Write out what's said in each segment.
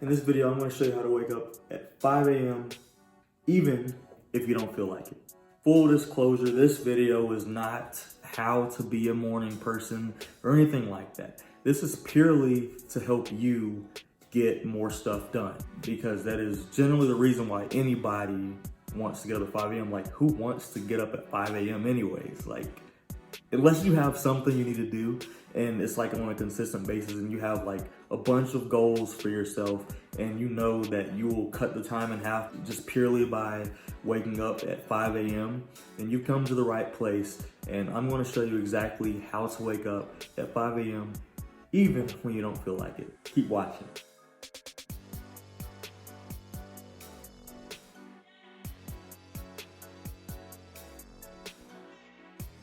In this video, I'm going to show you how to wake up at 5 a.m. even if you don't feel like it. Full disclosure, this video is not how to be a morning person or anything like that. This is purely to help you get more stuff done, because that is generally the reason why anybody wants to get up at 5 a.m. Like, who wants to get up at 5 a.m. anyways? Like, unless you have something you need to do and it's like on a consistent basis and you have like a bunch of goals for yourself and you know that you will cut the time in half just purely by waking up at 5 a.m. then you've come to the right place, and I'm going to show you exactly how to wake up at 5 a.m. even when you don't feel like it. Keep watching.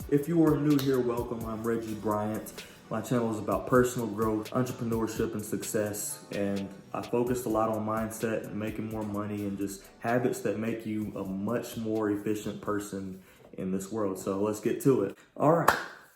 If you are new here, welcome. I'm Reggie, Bryant. My channel is about personal growth, entrepreneurship, and success. And I focused a lot on mindset and making more money and just habits that make you a much more efficient person in this world. So let's get to it. All right,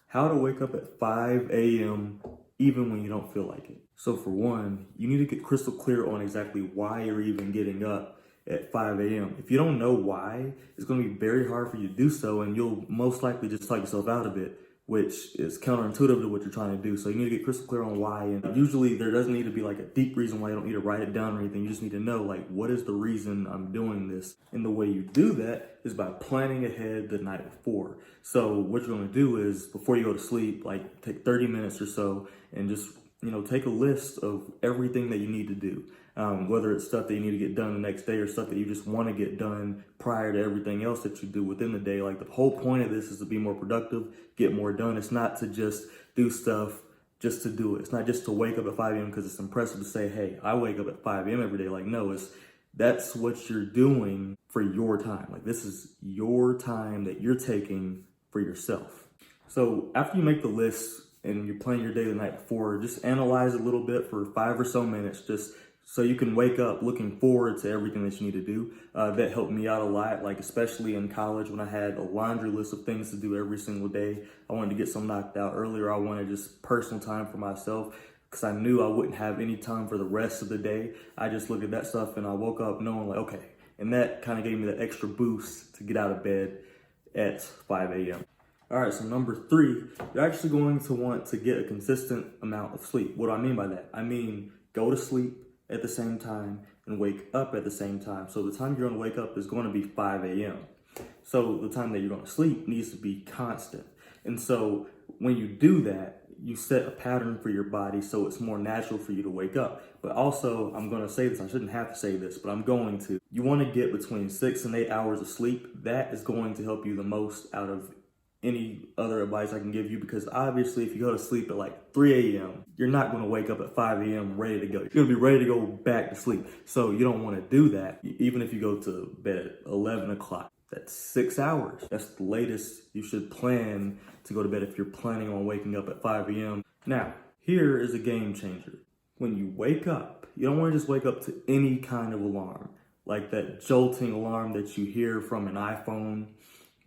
how to wake up at 5 a.m. even when you don't feel like it. So for one, you need to get crystal clear on exactly why you're even getting up at 5 a.m. If you don't know why, it's going to be very hard for you to do so, and you'll most likely just talk yourself out of it, which is counterintuitive to what you're trying to do. So you need to get crystal clear on why, and usually there doesn't need to be like a deep reason why. You don't need to write it down or anything. You just need to know, like, what is the reason I'm doing this? And the way you do that is by planning ahead the night before. So what you're going to do is, before you go to sleep, like, take 30 minutes or so and just, take a list of everything that you need to do. Whether it's stuff that you need to get done the next day or stuff that you just want to get done prior to everything else that you do within the day. Like, the whole point of this is to be more productive, get more done. It's not to just do stuff just to do it. It's not just to wake up at 5 a.m. because it's impressive to say, hey, I wake up at 5 a.m. every day. Like, no, that's what you're doing for your time. Like, this is your time that you're taking for yourself. So after you make the list and you plan your day the night before, just analyze a little bit for 5 or so minutes, just so you can wake up looking forward to everything that you need to do. That helped me out a lot, like especially in college when I had a laundry list of things to do every single day. I wanted to get some knocked out earlier. I wanted just personal time for myself because I knew I wouldn't have any time for the rest of the day. I just looked at that stuff and I woke up knowing, like, okay. And that kind of gave me that extra boost to get out of bed at 5 a.m. All right, so number 3, you're actually going to want to get a consistent amount of sleep. What do I mean by that? I mean, go to sleep at the same time and wake up at the same time. So the time you're going to wake up is going to be 5 a.m. So the time that you're going to sleep needs to be constant. And so when you do that, you set a pattern for your body so it's more natural for you to wake up. But also, I'm going to say this, I shouldn't have to say this, but I'm going to. You want to get between 6 and 8 hours of sleep. That is going to help you the most out of any other advice I can give you, because obviously if you go to sleep at like 3 a.m., you're not going to wake up at 5 a.m. ready to go. You're going to be ready to go back to sleep. So you don't want to do that. Even if you go to bed at 11 o'clock, that's 6 hours. That's the latest you should plan to go to bed if you're planning on waking up at 5 a.m. Now, here is a game changer. When you wake up, you don't want to just wake up to any kind of alarm, like that jolting alarm that you hear from an iPhone.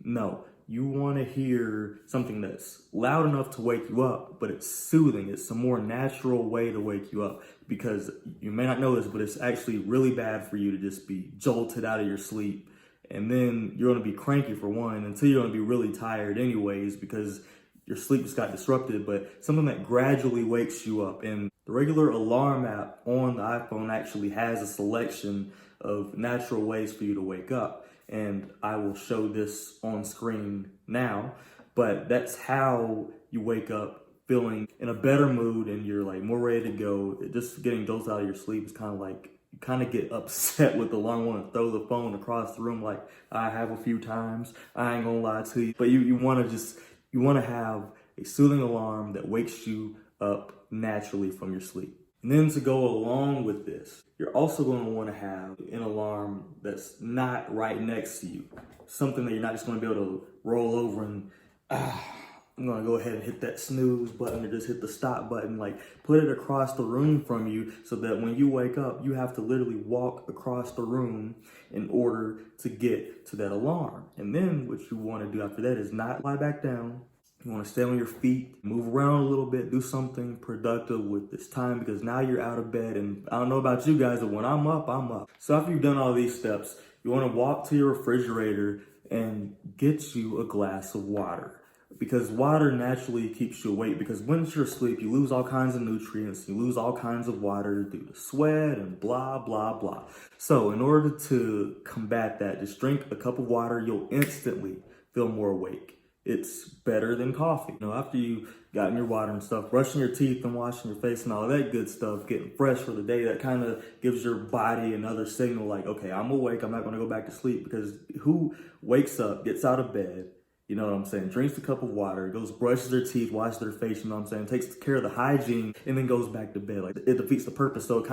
No. You want to hear something that's loud enough to wake you up, but it's soothing. It's a more natural way to wake you up, because you may not know this, but it's actually really bad for you to just be jolted out of your sleep. And then you're going to be cranky for one, until you're going to be really tired anyways, because your sleep just got disrupted. But something that gradually wakes you up. And the regular alarm app on the iPhone actually has a selection of natural ways for you to wake up. And I will show this on screen now, but that's how you wake up feeling in a better mood and you're like more ready to go. Just getting jolted out of your sleep is kind of like, you kind of get upset with the alarm, want to throw the phone across the room like I have a few times. I ain't gonna lie to you, but you want to have a soothing alarm that wakes you up naturally from your sleep. And then to go along with this, you're also going to want to have an alarm that's not right next to you. Something that you're not just going to be able to roll over and, I'm going to go ahead and hit that snooze button or just hit the stop button. Like, put it across the room from you so that when you wake up, you have to literally walk across the room in order to get to that alarm. And then what you want to do after that is not lie back down. You want to stay on your feet, move around a little bit, do something productive with this time because now you're out of bed. And I don't know about you guys, but when I'm up, I'm up. So after you've done all these steps, you want to walk to your refrigerator and get you a glass of water because water naturally keeps you awake because when you're asleep, you lose all kinds of nutrients, you lose all kinds of water due to sweat and blah, blah, blah. So in order to combat that, just drink a cup of water, you'll instantly feel more awake. It's better than coffee. You know, after you gotten your water and stuff, brushing your teeth and washing your face and all that good stuff, getting fresh for the day, that kind of gives your body another signal like, okay, I'm awake, I'm not gonna go back to sleep because who wakes up, gets out of bed, you know what I'm saying, drinks a cup of water, goes brushes their teeth, washes their face, you know what I'm saying, takes care of the hygiene and then goes back to bed. Like it defeats the purpose. So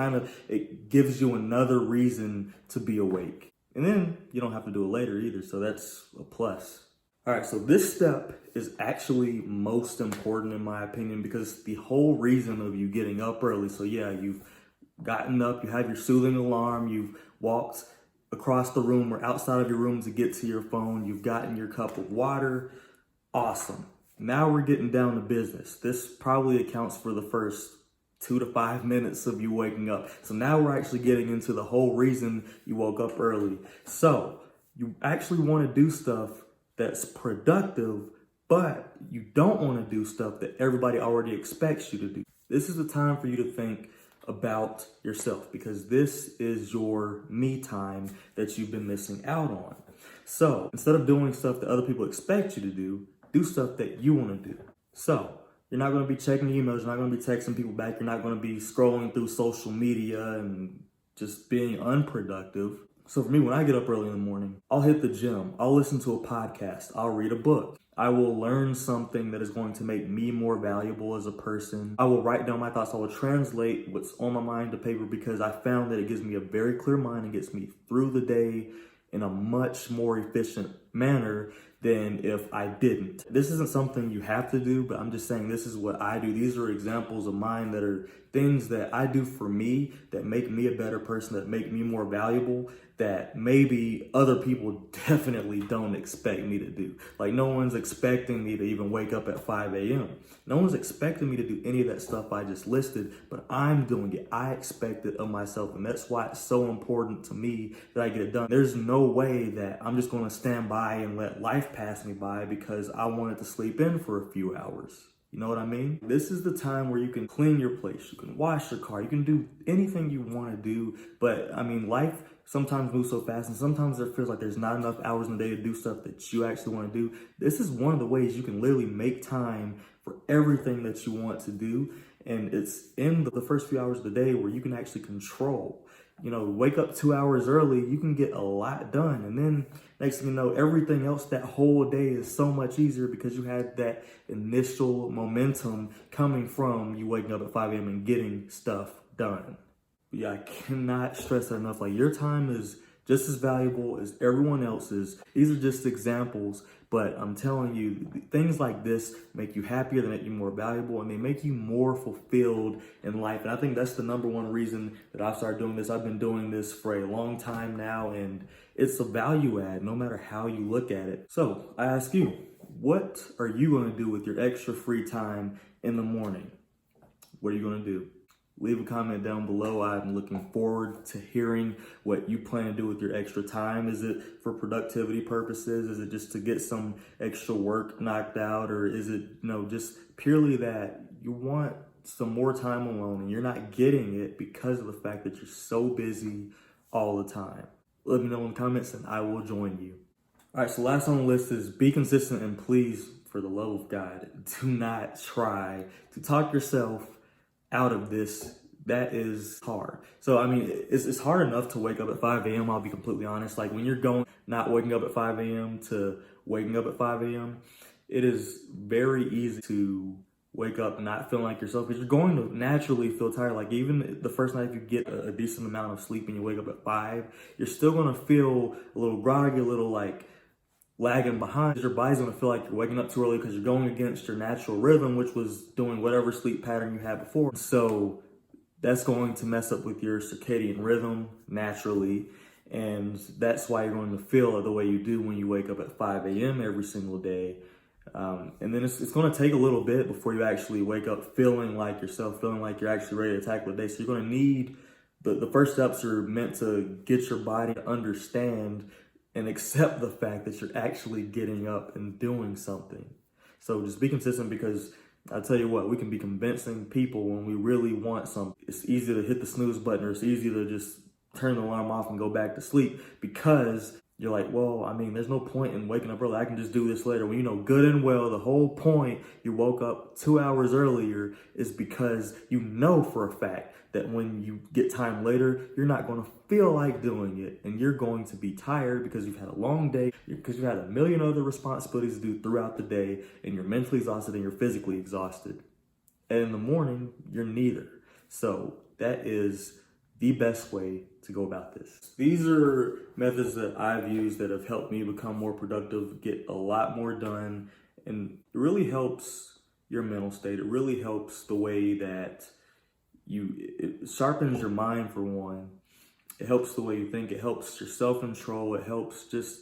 it gives you another reason to be awake. And then you don't have to do it later either. So that's a plus. All right, so this step is actually most important in my opinion because the whole reason of you getting up early, so yeah, you've gotten up, you have your soothing alarm, you've walked across the room or outside of your room to get to your phone, you've gotten your cup of water, awesome. Now we're getting down to business. This probably accounts for the first 2 to 5 minutes of you waking up. So now we're actually getting into the whole reason you woke up early. So you actually want to do stuff that's productive, but you don't want to do stuff that everybody already expects you to do. This is the time for you to think about yourself because this is your me time that you've been missing out on. So instead of doing stuff that other people expect you to do stuff that you want to do. So you're not going to be checking emails, you're not going to be texting people back, you're not going to be scrolling through social media and just being unproductive. So for me, when I get up early in the morning, I'll hit the gym, I'll listen to a podcast, I'll read a book. I will learn something that is going to make me more valuable as a person. I will write down my thoughts, I will translate what's on my mind to paper because I found that it gives me a very clear mind and gets me through the day in a much more efficient manner than if I didn't. This isn't something you have to do, but I'm just saying this is what I do. These are examples of mine that are things that I do for me that make me a better person, that make me more valuable, that maybe other people definitely don't expect me to do. Like no one's expecting me to even wake up at 5 a.m. No one's expecting me to do any of that stuff I just listed, but I'm doing it. I expect it of myself, and that's why it's so important to me that I get it done. There's no way that I'm just gonna stand by and let life pass me by because I wanted to sleep in for a few hours. You know what I mean? This is the time where you can clean your place, you can wash your car, you can do anything you want to do. But I mean, life sometimes moves so fast and sometimes it feels like there's not enough hours in the day to do stuff that you actually want to do. This is one of the ways you can literally make time for everything that you want to do. And it's in the first few hours of the day where you can actually control. You know, wake up 2 hours early, you can get a lot done. And then next thing you know, everything else that whole day is so much easier because you had that initial momentum coming from you waking up at 5 a.m. and getting stuff done. But yeah, I cannot stress that enough. Like your time is just as valuable as everyone else's. These are just examples, but I'm telling you, things like this make you happier, they make you more valuable, and they make you more fulfilled in life. And I think that's the number one reason that I've started doing this. I've been doing this for a long time now, and it's a value add no matter how you look at it. So I ask you, what are you going to do with your extra free time in the morning? What are you going to do? Leave a comment down below. I'm looking forward to hearing what you plan to do with your extra time. Is it for productivity purposes? Is it just to get some extra work knocked out? Or is it, just purely that you want some more time alone and you're not getting it because of the fact that you're so busy all the time? Let me know in the comments and I will join you. All right, so last on the list is be consistent and please, for the love of God, do not try to talk yourself out of this. That is hard. So, I mean, it's hard enough to wake up at 5 a.m. I'll be completely honest. Like when you're going, not waking up at 5 a.m. to waking up at 5 a.m., it is very easy to wake up not feeling like yourself because you're going to naturally feel tired. Like even the first night, if you get a decent amount of sleep and you wake up at 5, you're still going to feel a little groggy, a little like lagging behind. Your body's gonna feel like you're waking up too early because you're going against your natural rhythm, which was doing whatever sleep pattern you had before. So that's going to mess up with your circadian rhythm naturally. And that's why you're going to feel the way you do when you wake up at 5 a.m. every single day. And then it's going to take a little bit before you actually wake up feeling like yourself, feeling like you're actually ready to tackle the day. So you're going to need, the first steps are meant to get your body to understand and accept the fact that you're actually getting up and doing something. So just be consistent, because I tell you what, we can be convincing people when we really want something. It's easy to hit the snooze button, or it's easy to just turn the alarm off and go back to sleep, because you're like, well, I mean, there's no point in waking up early. I can just do this later. Well, you know good and well the whole point you woke up 2 hours earlier is because you know for a fact that when you get time later, you're not going to feel like doing it, and you're going to be tired because you've had a long day, because you've had a million other responsibilities to do throughout the day, and you're mentally exhausted and you're physically exhausted. And in the morning, you're neither. So that is the best way to go about this. These are methods that I've used that have helped me become more productive, get a lot more done, and it really helps your mental state. It really helps the way that it sharpens your mind, for one. It helps the way you think. It helps your self-control. It helps just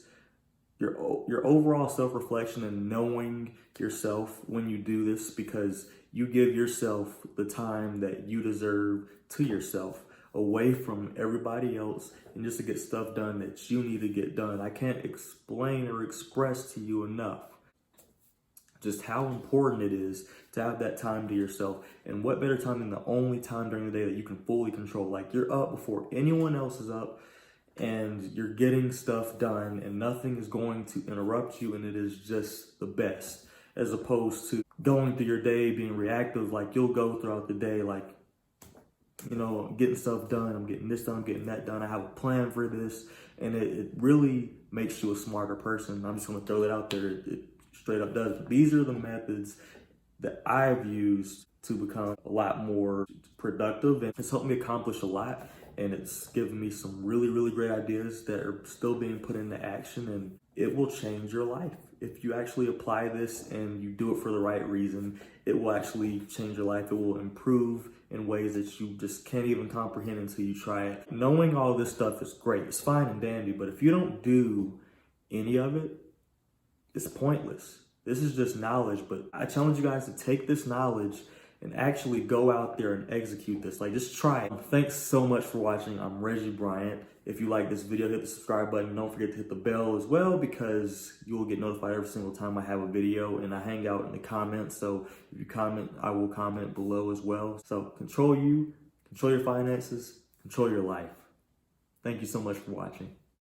your overall self-reflection and knowing yourself when you do this, because you give yourself the time that you deserve to yourself, away from everybody else, and just to get stuff done that you need to get done. I can't explain or express to you enough just how important it is to have that time to yourself. And what better time than the only time during the day that you can fully control? Like, you're up before anyone else is up, and you're getting stuff done, and nothing is going to interrupt you, and it is just the best, as opposed to going through your day being reactive. Like, you'll go throughout the day like, you know, getting stuff done, I'm getting this done, I'm getting that done, I have a plan for this, and it really makes you a smarter person. I'm just going to throw that out there. It straight up does. These are the methods that I've used to become a lot more productive, and it's helped me accomplish a lot, and it's given me some really, really great ideas that are still being put into action, and it will change your life. If you actually apply this and you do it for the right reason, it will actually change your life. It will improve in ways that you just can't even comprehend until you try it. Knowing all this stuff is great. It's fine and dandy, but if you don't do any of it, it's pointless. This is just knowledge, but I challenge you guys to take this knowledge and actually go out there and execute this. Like, just try it. Thanks so much for watching. I'm Reggie Bryant. If you like this video, hit the subscribe button. Don't forget to hit the bell as well, because you will get notified every single time I have a video, and I hang out in the comments. So if you comment, I will comment below as well. So control you, control your finances, control your life. Thank you so much for watching.